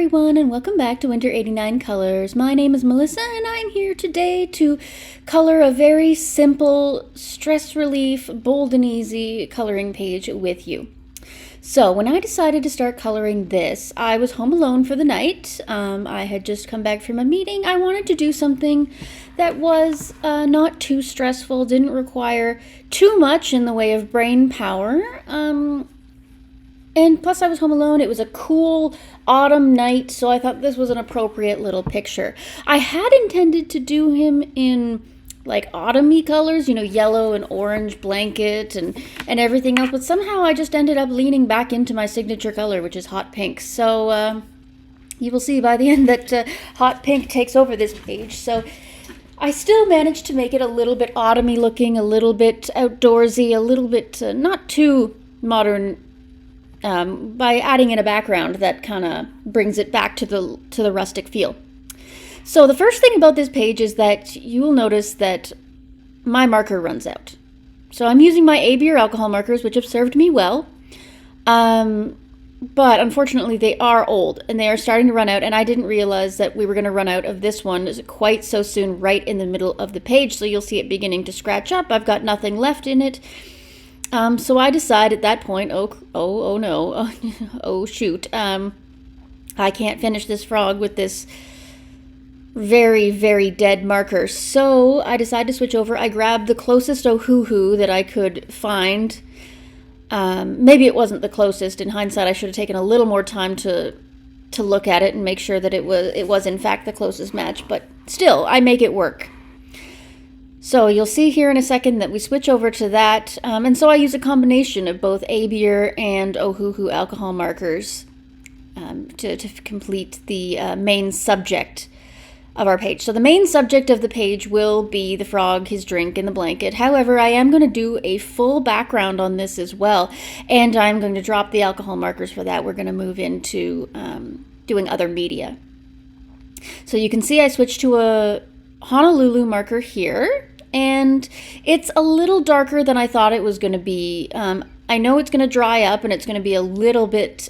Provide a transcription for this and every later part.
everyone, and welcome back to Winter 89 Colors. My name is Melissa, and I'm here today to color a very simple, stress relief, bold and easy coloring page with you. So when I decided to start coloring this, I was home alone for the night. I had just come back from a meeting. I wanted to do something that was not too stressful, didn't require too much in the way of brain power. And plus I was home alone. It was a cool autumn night, so I thought this was an appropriate little picture. I had intended to do him in like autumny colors, you know, yellow and orange blanket and everything else, but somehow I just ended up leaning back into my signature color, which is hot pink. So you will see by the end that hot pink takes over this page. So I still managed to make it a little bit autumny looking, a little bit outdoorsy, a little bit not too modern, by adding in a background that kind of brings it back to the rustic feel. So the first thing about this page is that you will notice that my marker runs out. So I'm using my AB or alcohol markers, which have served me well, but unfortunately they are old and they are starting to run out, and I didn't realize that we were going to run out of this one quite so soon right in the middle of the page, so you'll see it beginning to scratch up. I've got nothing left in it. So I decide at that point, oh no, oh shoot, I can't finish this frog with this very, very dead marker. So I decide to switch over. I grabbed the closest oh-hoo-hoo that I could find. Maybe it wasn't the closest. In hindsight, I should have taken a little more time to look at it and make sure that it was in fact the closest match, but still, I make it work. So you'll see here in a second that we switch over to that, and so I use a combination of both A-Beer and oh-hoo-hoo alcohol markers to complete the main subject of our page. So the main subject of the page will be the frog, his drink, and the blanket. However, I am going to do a full background on this as well, and I'm going to drop the alcohol markers for that. We're going to move into doing other media. So you can see I switched to a Honolulu marker here, and it's a little darker than I thought it was going to be. I know it's going to dry up and it's going to be a little bit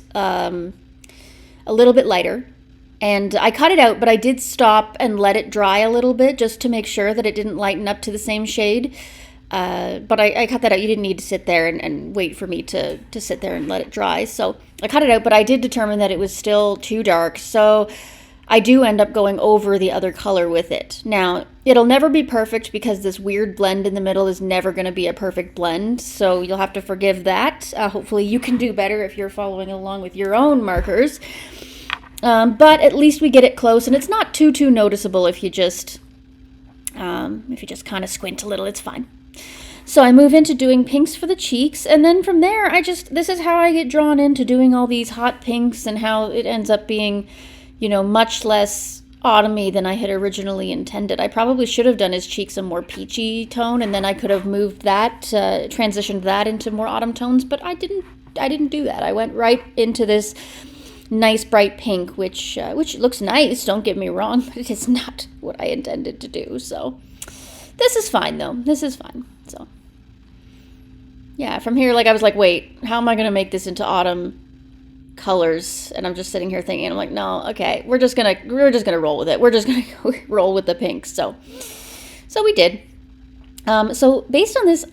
lighter, and I cut it out, but I did stop and let it dry a little bit just to make sure that it didn't lighten up to the same shade. But I cut that out. You didn't need to sit there and wait for me to sit there and let it dry. So I cut it out, but I did determine that it was still too dark. So I do end up going over the other color with it. Now, it'll never be perfect because this weird blend in the middle is never going to be a perfect blend, so you'll have to forgive that. Hopefully you can do better if you're following along with your own markers. But at least we get it close, and it's not too noticeable if you just kind of squint a little. It's fine. So I move into doing pinks for the cheeks, and then from there, this is how I get drawn into doing all these hot pinks and how it ends up being, you know, much less autumny than I had originally intended. I probably should have done his cheeks a more peachy tone, and then I could have moved that, transitioned that into more autumn tones, but I didn't do that. I went right into this nice bright pink, which looks nice, don't get me wrong, but it is not what I intended to do. So this is fine though. This is fine. So yeah, from here, like I was like, wait, how am I going to make this into autumn colors? And I'm just sitting here thinking, I'm like, no, okay, we're just gonna roll with it. We're just gonna roll with the pinks. So we did. So based on this,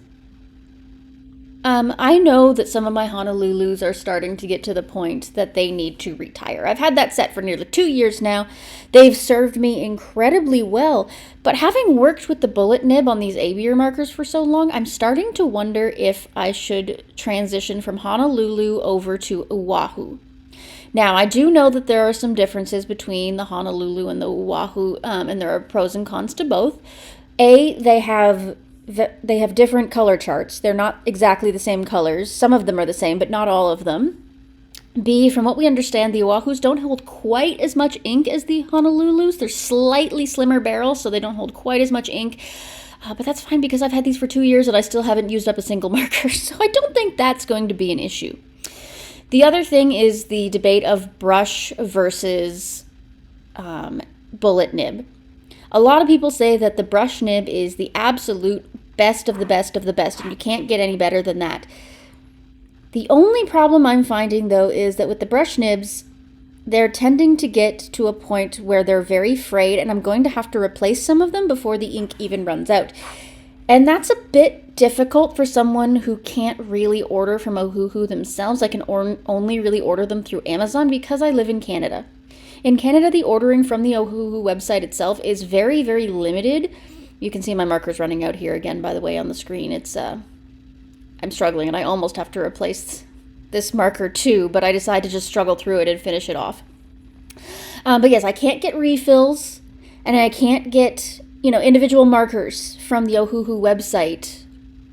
I know that some of my Honolulus are starting to get to the point that they need to retire. I've had that set for nearly 2 years now. They've served me incredibly well, but having worked with the bullet nib on these A-Beer markers for so long, I'm starting to wonder if I should transition from Honolulu over to Oahu. Now, I do know that there are some differences between the Honolulu and the Oahu, and there are pros and cons to both. They have different color charts. They're not exactly the same colors. Some of them are the same, but not all of them. B, from what we understand, the Oahus don't hold quite as much ink as the Honolulus. They're slightly slimmer barrels, so they don't hold quite as much ink. But that's fine because I've had these for 2 years and I still haven't used up a single marker, so I don't think that's going to be an issue. The other thing is the debate of brush versus bullet nib. A lot of people say that the brush nib is the absolute best of the best of the best, and you can't get any better than that. The only problem I'm finding, though, is that with the brush nibs, they're tending to get to a point where they're very frayed, and I'm going to have to replace some of them before the ink even runs out. And that's a bit difficult for someone who can't really order from Ohuhu themselves. I can only really order them through Amazon because I live in Canada. In Canada, the ordering from the Ohuhu website itself is very, very limited. You can see my markers running out here again, by the way, on the screen. It's I'm struggling, and I almost have to replace this marker too, but I decided to just struggle through it and finish it off. But yes, I can't get refills, and I can't get, individual markers from the Ohuhu website.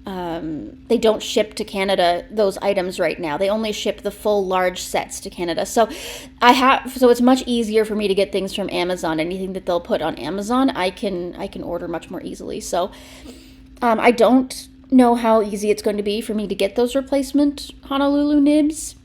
They don't ship to Canada those items right now. They only ship the full large sets to Canada. So it's much easier for me to get things from Amazon. Anything that they'll put on Amazon, I can order much more easily. So I don't know how easy it's going to be for me to get those replacement Honolulu nibs.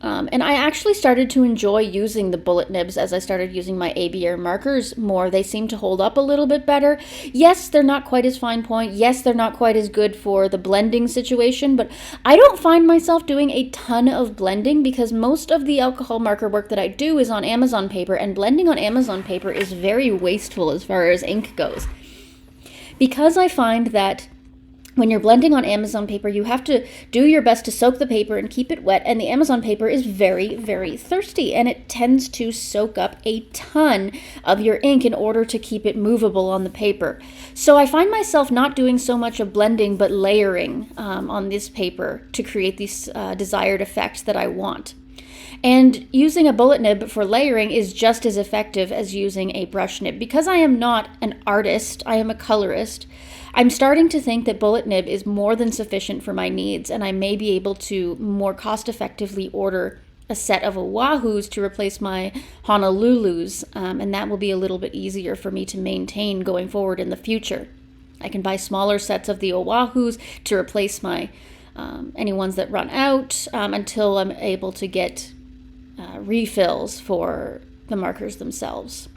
And I actually started to enjoy using the bullet nibs as I started using my ABR markers more. They seem to hold up a little bit better. Yes, they're not quite as fine point. Yes, they're not quite as good for the blending situation, but I don't find myself doing a ton of blending because most of the alcohol marker work that I do is on Amazon paper, and blending on Amazon paper is very wasteful as far as ink goes. Because I find that when you're blending on Amazon paper, you have to do your best to soak the paper and keep it wet, and the Amazon paper is very, very thirsty, and it tends to soak up a ton of your ink in order to keep it movable on the paper. So I find myself not doing so much of blending, but layering on this paper to create these desired effects that I want. And using a bullet nib for layering is just as effective as using a brush nib. Because I am not an artist, I am a colorist, I'm starting to think that bullet nib is more than sufficient for my needs, and I may be able to more cost effectively order a set of Oahu's to replace my Honolulu's, and that will be a little bit easier for me to maintain going forward in the future. I can buy smaller sets of the Oahu's to replace my any ones that run out until I'm able to get refills for the markers themselves.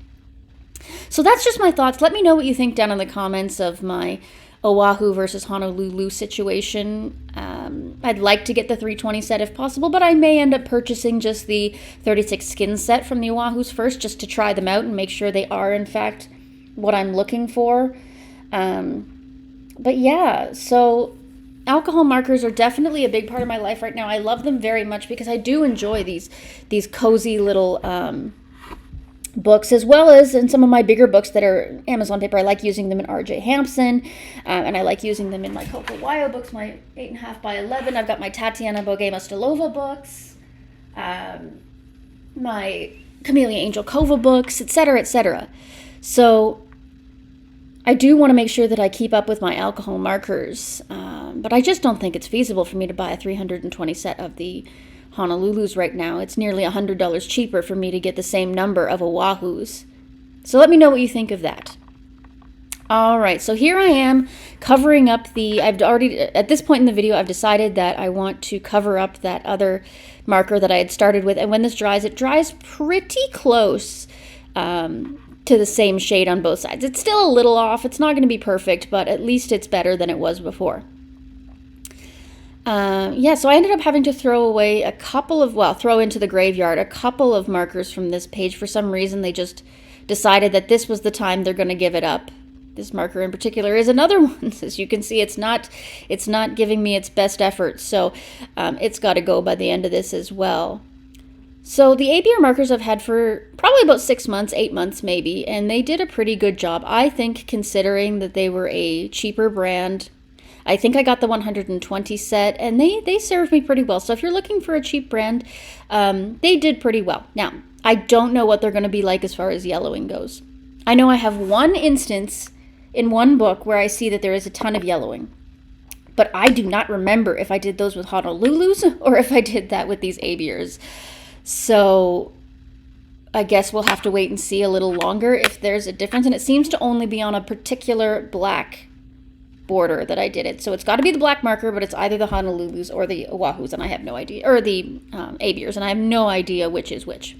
So that's just my thoughts. Let me know what you think down in the comments of my Oahu versus Honolulu situation. I'd like to get the 320 set if possible, but I may end up purchasing just the 36 skin set from the Oahu's first just to try them out and make sure they are in fact what I'm looking for. But yeah, so alcohol markers are definitely a big part of my life right now. I love them very much because I do enjoy these cozy little books, as well as in some of my bigger books that are Amazon paper. I like using them in R.J. Hampson, and I like using them in my Coco books, my 8.5 by 11. I've got my Tatiana Bogema Stilova books, my Camellia Angel Kova books, etc., etc. So I do want to make sure that I keep up with my alcohol markers, but I just don't think it's feasible for me to buy a 320 set of the Honolulu's right now. It's nearly $100 cheaper for me to get the same number of Oahu's. So let me know what you think of that. All right, so here I am covering up at this point in the video, I've decided that I want to cover up that other marker that I had started with. And when this dries, it dries pretty close to the same shade on both sides. It's still a little off. It's not going to be perfect, but at least it's better than it was before. So I ended up having to throw into the graveyard a couple of markers from this page. For some reason, they just decided that this was the time they're going to give it up. This marker in particular is another one. As you can see, it's not giving me its best effort, so it's got to go by the end of this as well. So the ABR markers I've had for probably about 6 months, 8 months maybe, and they did a pretty good job, I think, considering that they were a cheaper brand. I think I got the 120 set, and they served me pretty well. So if you're looking for a cheap brand, they did pretty well. Now, I don't know what they're going to be like as far as yellowing goes. I know I have one instance in one book where I see that there is a ton of yellowing, but I do not remember if I did those with Honolulu's or if I did that with these ABRs. So I guess we'll have to wait and see a little longer if there's a difference. And it seems to only be on a particular black border that I did it. So it's got to be the black marker, but it's either the Honolulu's or the Oahu's, and I have no idea, or the ABRs, and I have no idea which is which.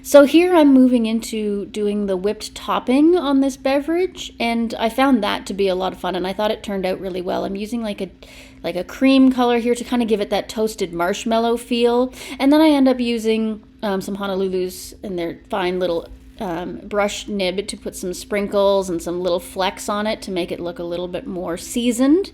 So here I'm moving into doing the whipped topping on this beverage, and I found that to be a lot of fun, and I thought it turned out really well. I'm using like a cream color here to kind of give it that toasted marshmallow feel, and then I end up using some Honolulu's and their fine little brush nib to put some sprinkles and some little flecks on it to make it look a little bit more seasoned.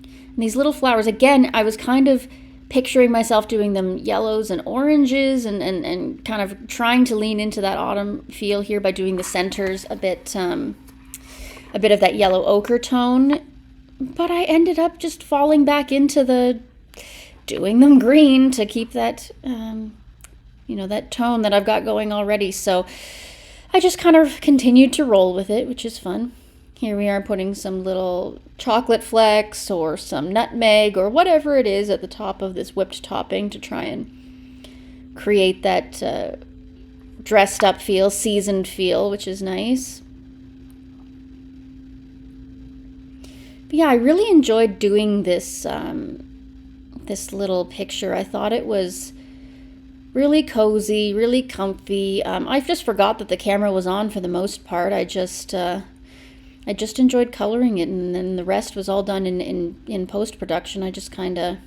And these little flowers, again, I was kind of picturing myself doing them yellows and oranges and kind of trying to lean into that autumn feel here by doing the centers a bit of that yellow ochre tone. But I ended up just falling back into the doing them green to keep that, that tone that I've got going already. So I just kind of continued to roll with it, which is fun. Here we are putting some little chocolate flecks or some nutmeg or whatever it is at the top of this whipped topping to try and create that dressed up feel, seasoned feel, which is nice. But yeah, I really enjoyed doing this this little picture. I thought it was really cozy, really comfy. I just forgot that the camera was on for the most part. I just enjoyed coloring it, and then the rest was all done in post-production. I just kind of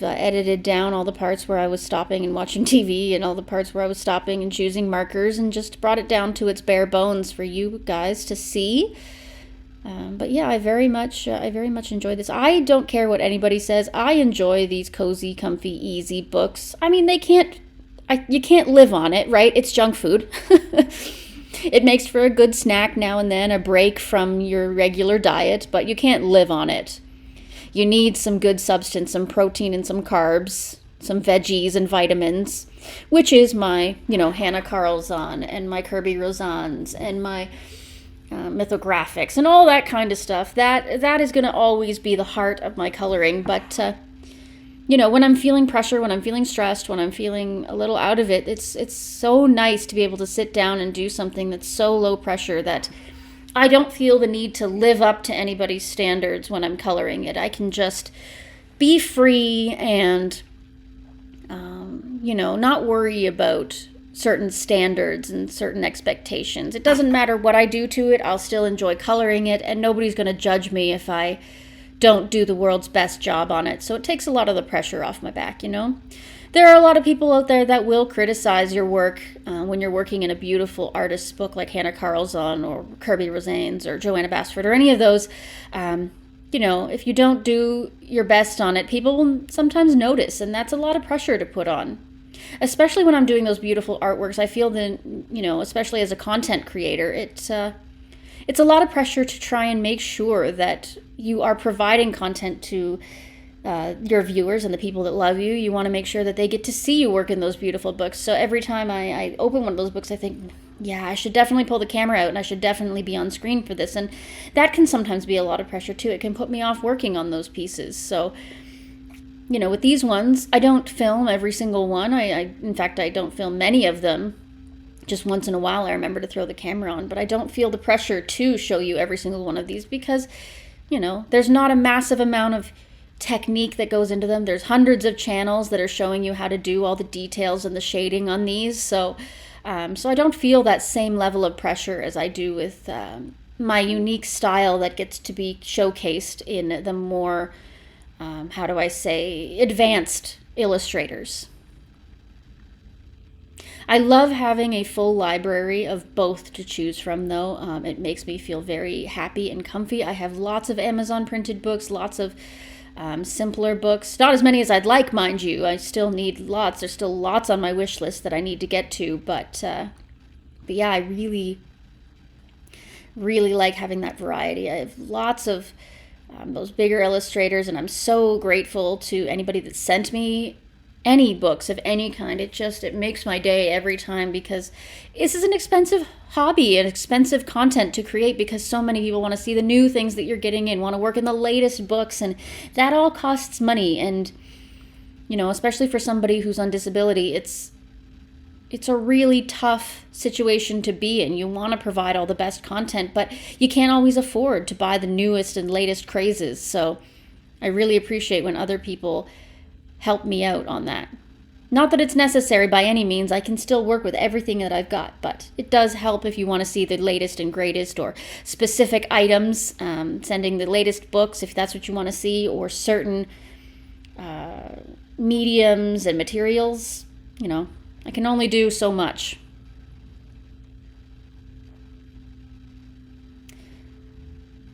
edited down all the parts where I was stopping and watching TV, and all the parts where I was stopping and choosing markers, and just brought it down to its bare bones for you guys to see. But yeah, I very much enjoy this. I don't care what anybody says. I enjoy these cozy, comfy, easy books. I mean, you can't live on it, right? It's junk food. It makes for a good snack now and then, a break from your regular diet, but you can't live on it. You need some good substance, some protein and some carbs, some veggies and vitamins, which is my, Hannah Carlzon and my Kirby Rozans and my mythographics and all that kind of stuff. That is going to always be the heart of my coloring, but when I'm feeling pressure, when I'm feeling stressed, when I'm feeling a little out of it, it's so nice to be able to sit down and do something that's so low pressure that I don't feel the need to live up to anybody's standards when I'm coloring it. I can just be free and, not worry about certain standards and certain expectations. It doesn't matter what I do to it. I'll still enjoy coloring it, and nobody's going to judge me if I don't do the world's best job on it. So it takes a lot of the pressure off my back, There are a lot of people out there that will criticize your work when you're working in a beautiful artist's book like Hannah Carlzon or Kirby Rozans or Joanna Basford or any of those. If you don't do your best on it, people will sometimes notice, and that's a lot of pressure to put on. Especially when I'm doing those beautiful artworks, I feel that, especially as a content creator, it's a lot of pressure to try and make sure that you are providing content to your viewers and the people that love you. You want to make sure that they get to see you work in those beautiful books. So every time I open one of those books, I think, yeah, I should definitely pull the camera out and I should definitely be on screen for this. And that can sometimes be a lot of pressure too. It can put me off working on those pieces. So, with these ones, I don't film every single one. In fact, I don't film many of them. Just once in a while I remember to throw the camera on, but I don't feel the pressure to show you every single one of these because, there's not a massive amount of technique that goes into them. There's hundreds of channels that are showing you how to do all the details and the shading on these. So I don't feel that same level of pressure as I do with my unique style that gets to be showcased in the more, advanced illustrators. I love having a full library of both to choose from, though. It makes me feel very happy and comfy. I have lots of Amazon printed books, lots of simpler books. Not as many as I'd like, mind you. I still need lots. There's still lots on my wish list that I need to get to. But yeah, I really, really like having that variety. I have lots of those bigger illustrators, and I'm so grateful to anybody that sent me any books of any kind. It makes my day every time, because this is an expensive hobby and expensive content to create, because so many people want to see the new things that you're getting in, want to work in the latest books, and that all costs money. And especially for somebody who's on disability, it's a really tough situation to be in. You want to provide all the best content, but you can't always afford to buy the newest and latest crazes. So I really appreciate when other people help me out on that. Not that it's necessary by any means. I can still work with everything that I've got, but it does help if you want to see the latest and greatest, or specific items, sending the latest books if that's what you want to see, or certain mediums and materials. You know, I can only do so much.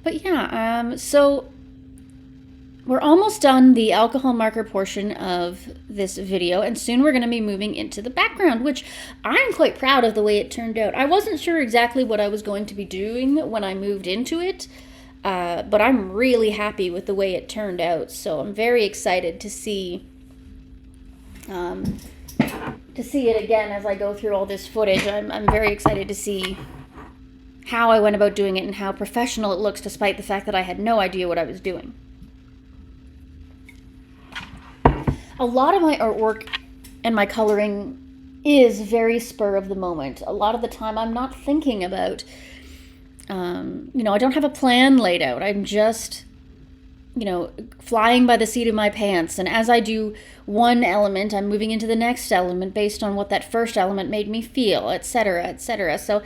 But yeah, so we're almost done the alcohol marker portion of this video, and soon we're going to be moving into the background, which I'm quite proud of the way it turned out. I wasn't sure exactly what I was going to be doing when I moved into it, but I'm really happy with the way it turned out. So I'm very excited to see it again as I go through all this footage. I'm very excited to see how I went about doing it and how professional it looks, despite the fact that I had no idea what I was doing. A lot of my artwork and my coloring is very spur of the moment. A lot of the time I'm not thinking about, you know, I don't have a plan laid out. I'm just, you know, flying by the seat of my pants. And as I do one element, I'm moving into the next element based on what that first element made me feel, etc., etc. So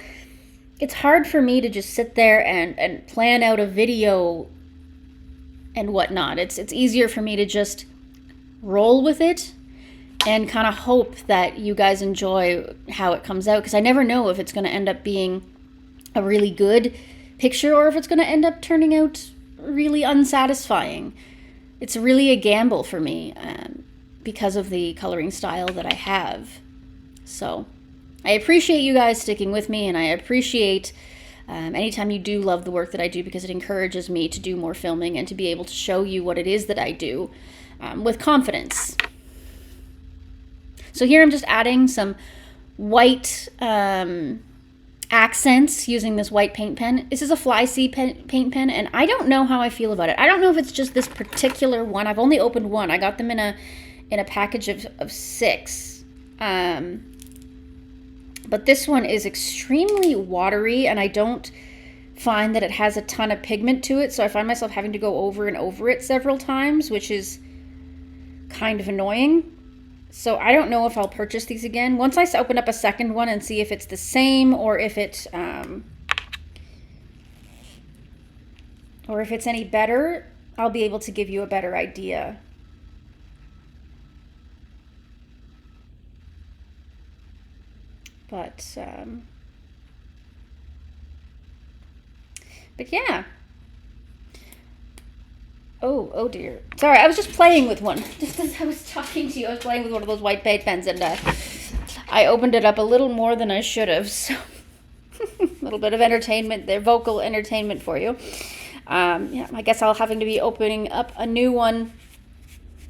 it's hard for me to just sit there and plan out a video and whatnot. It's easier for me to just roll with it and kind of hope that you guys enjoy how it comes out, because I never know if it's going to end up being a really good picture or if it's going to end up turning out really unsatisfying. It's really a gamble for me because of the coloring style that I have. So I appreciate you guys sticking with me, and I appreciate anytime you do love the work that I do, because it encourages me to do more filming and to be able to show you what it is that I do with confidence. So here I'm just adding some white accents using this white paint pen. This is a Fly C paint pen, and I don't know how I feel about it. I don't know if it's just this particular one. I've only opened one. I got them in a package of 6. But this one is extremely watery, and I don't find that it has a ton of pigment to it, so I find myself having to go over and over it several times, which is kind of annoying. So I don't know if I'll purchase these again. Once I open up a second one and see if it's the same, or if it's any better, I'll be able to give you a better idea. But yeah. Oh dear. Sorry, I was just playing with one. Just as I was talking to you, I was playing with one of those white paint pens, and I opened it up a little more than I should have. So a little bit of entertainment there, vocal entertainment for you. Yeah, I guess I'll having to be opening up a new one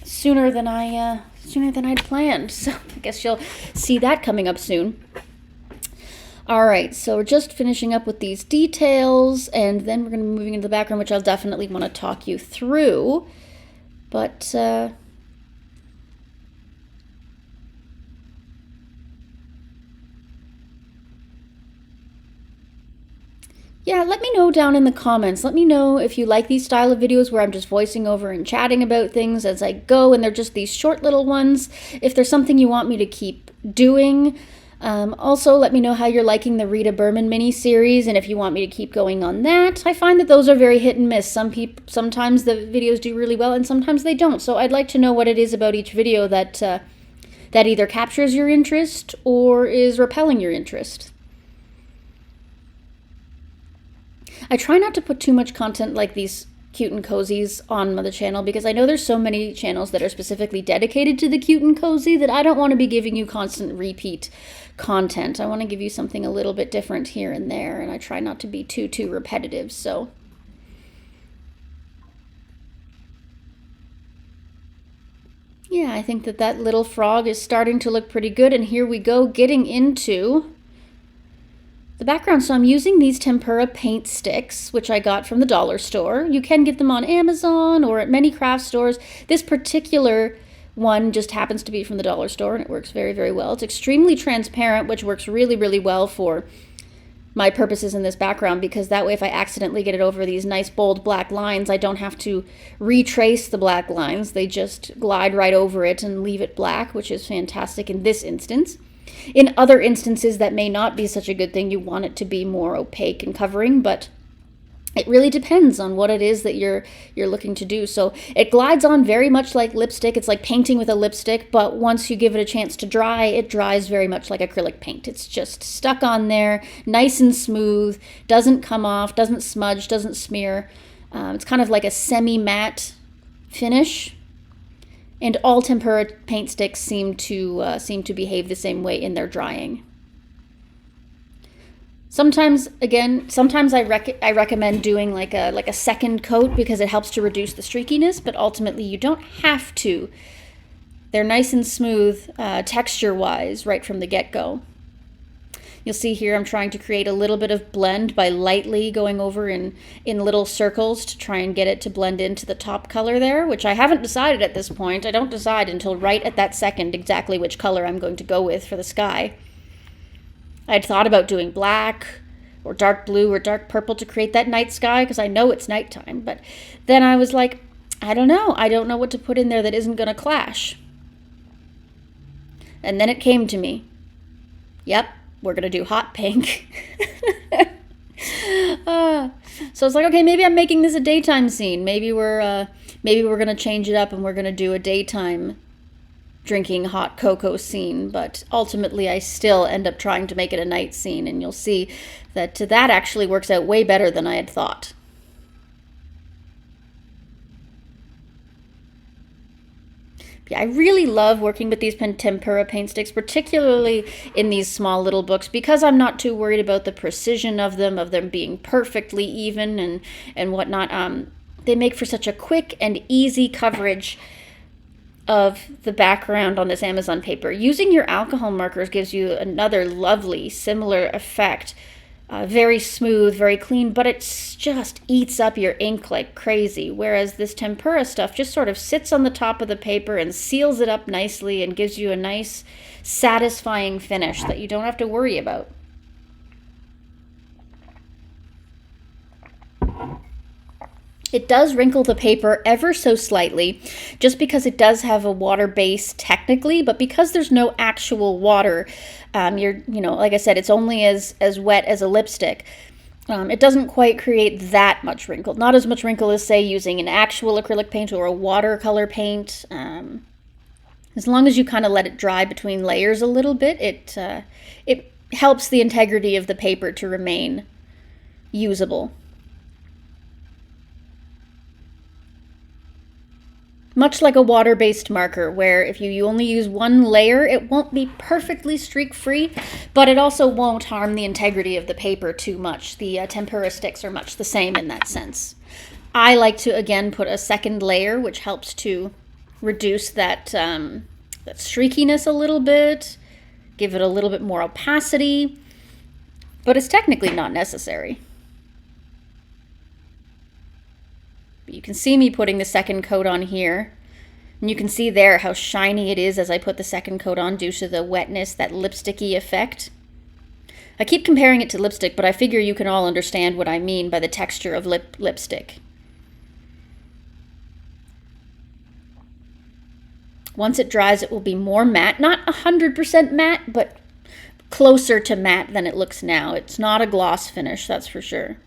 sooner than I'd planned. So I guess you'll see that coming up soon. All right, so we're just finishing up with these details, and then we're going to be moving into the background, which I'll definitely want to talk you through. But yeah, let me know down in the comments. Let me know if you like these style of videos where I'm just voicing over and chatting about things as I go, and they're just these short little ones. If there's something you want me to keep doing. Also, let me know how you're liking the Rita Berman mini-series, and if you want me to keep going on that. I find that those are very hit and miss. Sometimes the videos do really well, and sometimes they don't. So I'd like to know what it is about each video that either captures your interest or is repelling your interest. I try not to put too much content like these cute and cozies on the channel, because I know there's so many channels that are specifically dedicated to the cute and cozy that I don't want to be giving you constant repeat content. I want to give you something a little bit different here and there, and I try not to be too repetitive. So yeah, I think that little frog is starting to look pretty good, and here we go getting into the background. So I'm using these tempera paint sticks, which I got from the dollar store. You can get them on Amazon or at many craft stores. This particular one just happens to be from the dollar store, and it works very, very well. It's extremely transparent, which works really, really well for my purposes in this background, because that way if I accidentally get it over these nice bold black lines, I don't have to retrace the black lines. They just glide right over it and leave it black, which is fantastic in this instance. In other instances, that may not be such a good thing. You want it to be more opaque and covering, but it really depends on what it is that you're looking to do. So it glides on very much like lipstick. It's like painting with a lipstick, but once you give it a chance to dry, it dries very much like acrylic paint. It's just stuck on there, nice and smooth, doesn't come off, doesn't smudge, doesn't smear. It's kind of like a semi-matte finish. And all tempera paint sticks seem to behave the same way in their drying. Sometimes I recommend doing like a second coat because it helps to reduce the streakiness, but ultimately you don't have to. They're nice and smooth texture-wise right from the get-go. You'll see here I'm trying to create a little bit of blend by lightly going over in little circles to try and get it to blend into the top color there, which I haven't decided at this point. I don't decide until right at that second exactly which color I'm going to go with for the sky. I'd thought about doing black or dark blue or dark purple to create that night sky because I know it's nighttime. But then I was like, I don't know. I don't know what to put in there that isn't going to clash. And then it came to me. Yep, we're going to do hot pink. So I was like, okay, maybe I'm making this a daytime scene. Maybe we're going to change it up and we're going to do a daytime drinking hot cocoa scene, but ultimately I still end up trying to make it a night scene, and you'll see that that actually works out way better than I had thought. Yeah, I really love working with these tempera paint sticks, particularly in these small little books, because I'm not too worried about the precision of them being perfectly even and whatnot. They make for such a quick and easy coverage of the background on this Amazon paper. Using your alcohol markers gives you another lovely, similar effect. Very smooth, very clean, but it just eats up your ink like crazy. Whereas this tempera stuff just sort of sits on the top of the paper and seals it up nicely and gives you a nice, satisfying finish that you don't have to worry about. It does wrinkle the paper ever so slightly, just because it does have a water base technically, but because there's no actual water, like I said, it's only as wet as a lipstick. It doesn't quite create that much wrinkle. Not as much wrinkle as, say, using an actual acrylic paint or a watercolor paint. As long as you kind of let it dry between layers a little bit, it helps the integrity of the paper to remain usable. Much like a water-based marker, where if you only use one layer, it won't be perfectly streak-free, but it also won't harm the integrity of the paper too much. The tempera sticks are much the same in that sense. I like to, again, put a second layer, which helps to reduce that streakiness a little bit, give it a little bit more opacity, but it's technically not necessary. You can see me putting the second coat on here. And you can see there how shiny it is as I put the second coat on due to the wetness, that lipsticky effect. I keep comparing it to lipstick, but I figure you can all understand what I mean by the texture of lipstick. Once it dries, it will be more matte. Not 100% matte, but closer to matte than it looks now. It's not a gloss finish, that's for sure.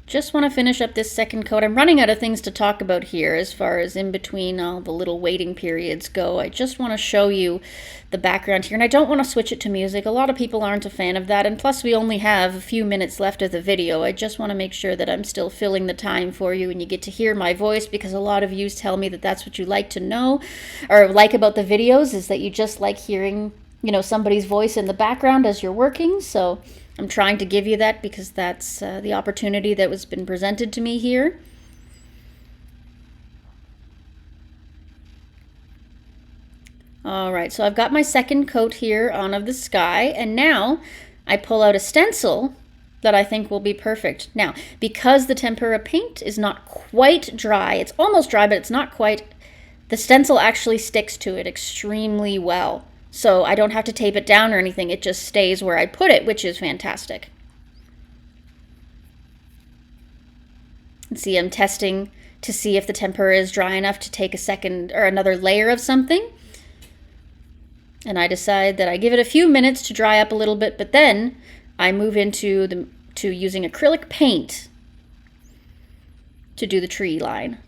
Just want to finish up this second coat. I'm running out of things to talk about here as far as in between all the little waiting periods go. I just want to show you the background here, and I don't want to switch it to music. A lot of people aren't a fan of that, and plus we only have a few minutes left of the video. I just want to make sure that I'm still filling the time for you and you get to hear my voice, because a lot of you tell me that that's what you like to know or like about the videos, is that you just like hearing, somebody's voice in the background as you're working. So I'm trying to give you that because that's the opportunity that was been presented to me here. All right, so I've got my second coat here on of the sky, and now I pull out a stencil that I think will be perfect. Now, because the tempera paint is not quite dry, it's almost dry, but it's not quite, the stencil actually sticks to it extremely well. So I don't have to tape it down or anything. It just stays where I put it, which is fantastic. And see, I'm testing to see if the tempera is dry enough to take a second or another layer of something. And I decide that I give it a few minutes to dry up a little bit, but then I move into using acrylic paint to do the tree line.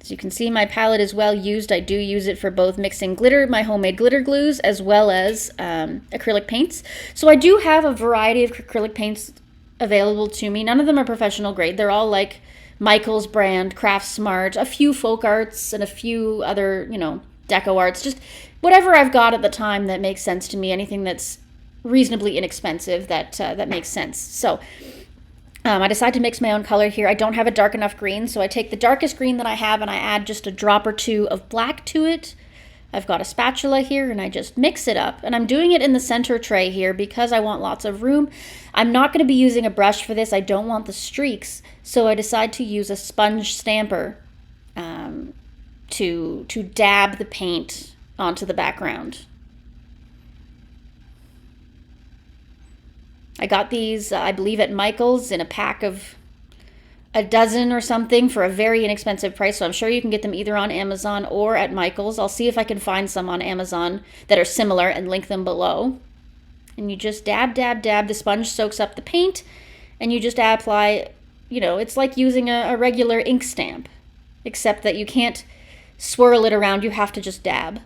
As you can see, my palette is well used. I do use it for both mixing glitter, my homemade glitter glues, as well as acrylic paints. So I do have a variety of acrylic paints available to me. None of them are professional grade. They're all like Michael's brand, Craft Smart, a few folk arts, and a few other, deco arts. Just whatever I've got at the time that makes sense to me. Anything that's reasonably inexpensive that makes sense. So I decide to mix my own color here. I don't have a dark enough green, so I take the darkest green that I have and I add just a drop or two of black to it. I've got a spatula here and I just mix it up. And I'm doing it in the center tray here because I want lots of room. I'm not going to be using a brush for this. I don't want the streaks, so I decide to use a sponge stamper to dab the paint onto the background. I got these, I believe, at Michael's in a pack of a dozen or something for a very inexpensive price. So I'm sure you can get them either on Amazon or at Michael's. I'll see if I can find some on Amazon that are similar and link them below. And you just dab, dab, dab. The sponge soaks up the paint and you just apply, it's like using a regular ink stamp, except that you can't swirl it around. You have to just dab.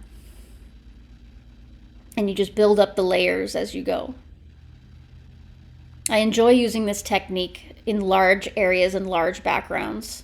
And you just build up the layers as you go. I enjoy using this technique in large areas and large backgrounds.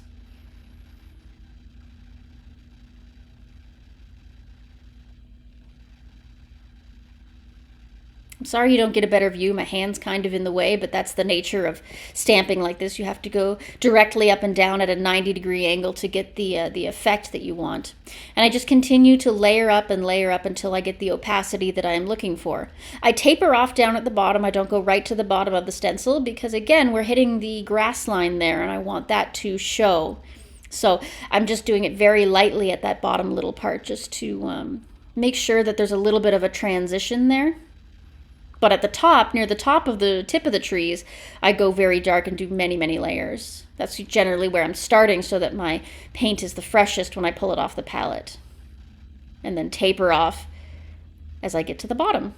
I'm sorry you don't get a better view. My hand's kind of in the way, but that's the nature of stamping like this. You have to go directly up and down at a 90-degree angle to get the effect that you want. And I just continue to layer up and layer up until I get the opacity that I am looking for. I taper off down at the bottom. I don't go right to the bottom of the stencil because, again, we're hitting the grass line there and I want that to show. So I'm just doing it very lightly at that bottom little part just to make sure that there's a little bit of a transition there. But at the top, near the top of the tip of the trees, I go very dark and do many, many layers. That's generally where I'm starting so that my paint is the freshest when I pull it off the palette. And then taper off as I get to the bottom.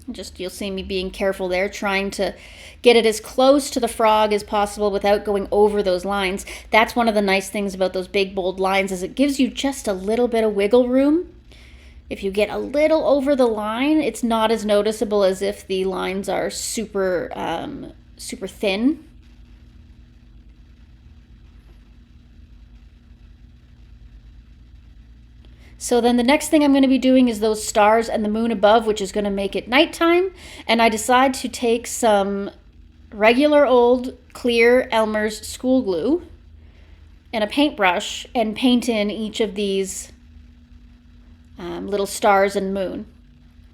You'll see me being careful there, trying to get it as close to the frog as possible without going over those lines. That's one of the nice things about those big, bold lines is it gives you just a little bit of wiggle room. If you get a little over the line, it's not as noticeable as if the lines are super thin. So then the next thing I'm going to be doing is those stars and the moon above, which is going to make it nighttime. And I decide to take some regular old clear Elmer's school glue and a paintbrush and paint in each of these little stars and moon.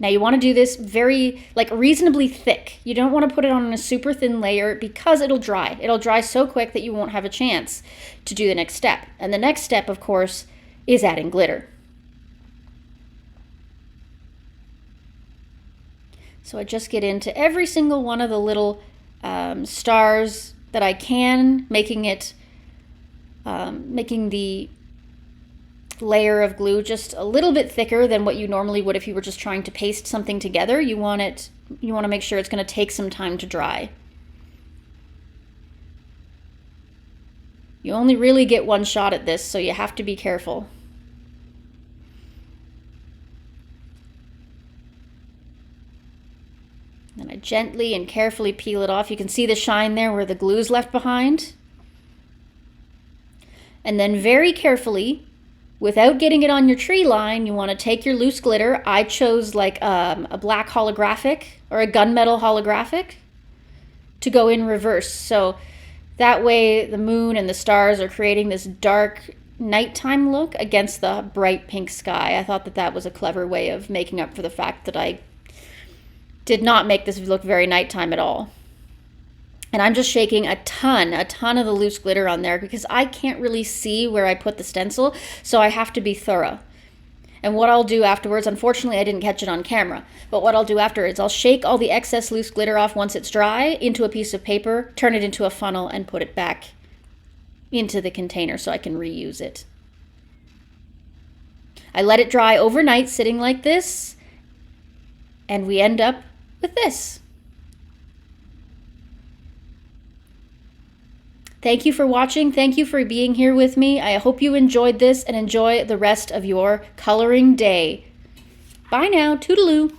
Now you want to do this very, reasonably thick. You don't want to put it on a super thin layer because it'll dry. It'll dry so quick that you won't have a chance to do the next step. And the next step, of course, is adding glitter. So I just get into every single one of the little stars that I can, making the layer of glue just a little bit thicker than what you normally would if you were just trying to paste something together. You want to make sure it's going to take some time to dry. You only really get one shot at this, so you have to be careful. Then I gently and carefully peel it off. You can see the shine there where the glue's left behind. And then very carefully, without getting it on your tree line, you want to take your loose glitter. I chose a black holographic or a gunmetal holographic to go in reverse. So that way the moon and the stars are creating this dark nighttime look against the bright pink sky. I thought that that was a clever way of making up for the fact that I did not make this look very nighttime at all. And I'm just shaking a ton of the loose glitter on there because I can't really see where I put the stencil, so I have to be thorough. And what I'll do afterwards, unfortunately I didn't catch it on camera, but what I'll do after is I'll shake all the excess loose glitter off once it's dry into a piece of paper, turn it into a funnel, and put it back into the container so I can reuse it. I let it dry overnight sitting like this, and we end up with this. Thank you for watching. Thank you for being here with me. I hope you enjoyed this and enjoy the rest of your coloring day. Bye now. Toodaloo.